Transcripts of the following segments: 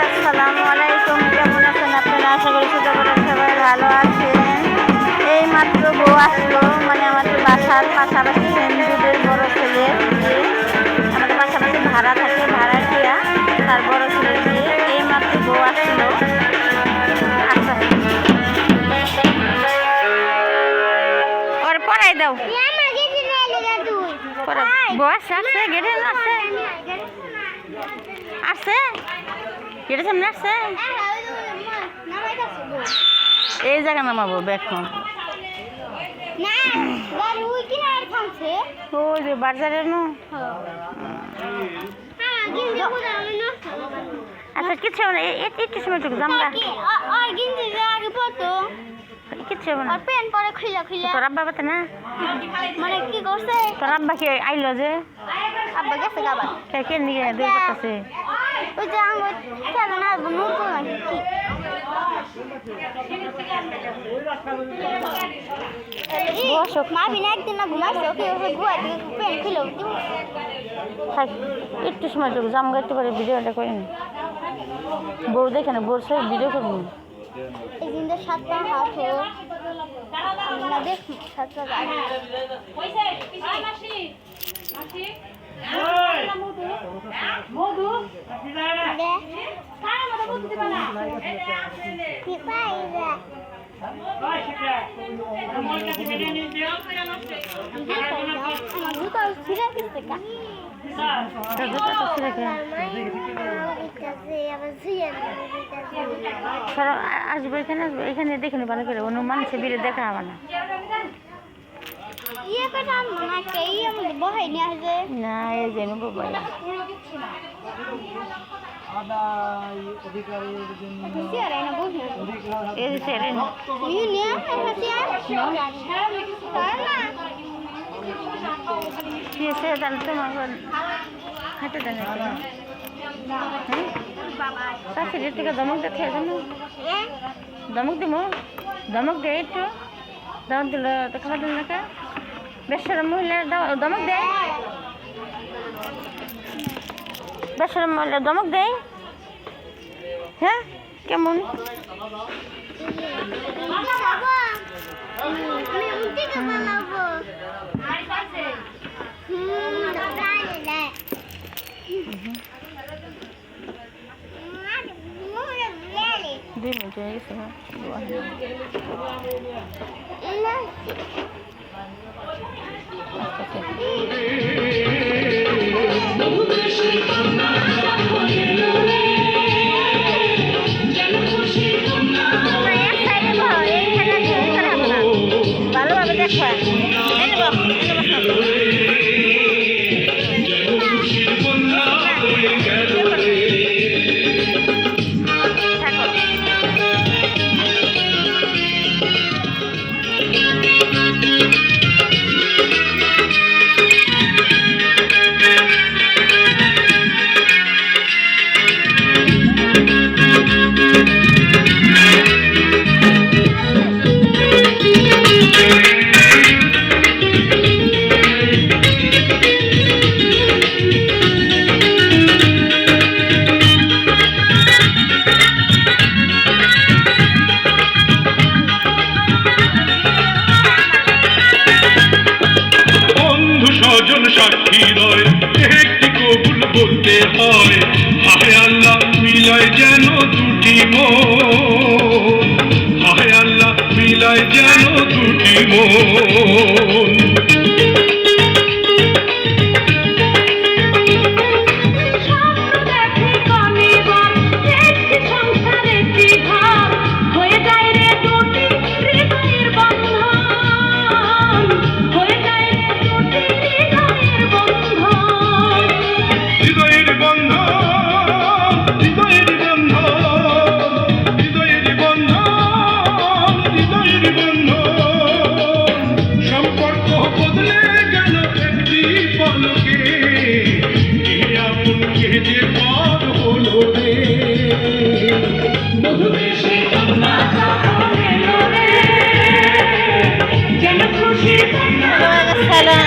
আসসালামু আলাইকুম, কেমন আছেন আপনারা? আশা করি সবাই ভালো আছেন। এই মাত্র বউ আসলো, মানে আমাদের বাসার পাশাপাশি দুধের বড় ছেলে বিয়ে, আমাদের পাশাপাশি ভাড়া থাকে, ভাড়া দিয়া তার বড় ছেলের বিয়ে। এই মাত্র বউ আসছিল। আচ্ছা ওর পড়াই দাও, বউ আসছে, আসছে গেটে আসছে, আসছে গেটের সামনে আসছে। এই জায়গা নামাবো, ব্যাগ ওই যে বাজারে নো। আচ্ছা কিচ্ছু হবে না, একটু সময় টুকু জামগা কিচ্ছু হবে না। তোর আব্বা বাতে না, মানে কি করছে তোর আব্বা কি আইলো যে আব্বা গেছে গাবার কে নিয়ে দুই করতেছে ওই যে আমার খেলা না নতুন নাকি কি বসক মা বিনা একদিন না ঘুমাইছে ওকে ওকে ঘুয়া দিয়ে পেন খুলে থাক একটু সময় টুকু জাম গাইতে পারে ভিডিওটা করে নি বউ দেখে না বউর সাথে ভিডিও করবো এই দিন তো 7টা হাত হো আমরা দেখ 7টা কইছে পিছনে মাসি মাসি মধু দে কার মধ্যে মধু দিবা না কি পাইবা ওই শিখা আমার কাছে ভিডিও নিয়ে দিও করে নষ্ট আমার দুটো ছিড়ে দিতে কা স্যার দুটো ছিড়ে কে স্যার আসবে এখানে এখানে দেখে ভালো করে অন্য মানুষের ভিড়ে দেখা হবে না ইয়ে কথা না কে আমাদের বহাই নিয়ে আসে না এই যে নেব ভাই আদায় অধিকারের জন্য সিয়ারে না বুঝ এই যে সিয়ারে না ইউ নিয়ে সিয়ার না কি সে তাহলে তো মাগন হাতে দেন সাথে যেতে দমক দেখে জানো দমক দিমো দমক দে একটু দমক দিলে তো খাওয়া দিল না বেশরম মহিলা দমক দেয় বেশরম মহিলা দমক দেয় হ্যাঁ কেমন দুই মিনিট হয়ে গেছে ভালোভাবে দেখা সাক্ষী রয় একটি কবুল বলতে হয় হায় আল্লাহ মিলায় যেন দুটি মন হায় আল্লাহ মিলায় যেন দুটি মন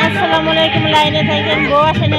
আসসালামু আলাইকুম লাইনে থাকেন বউ আসেন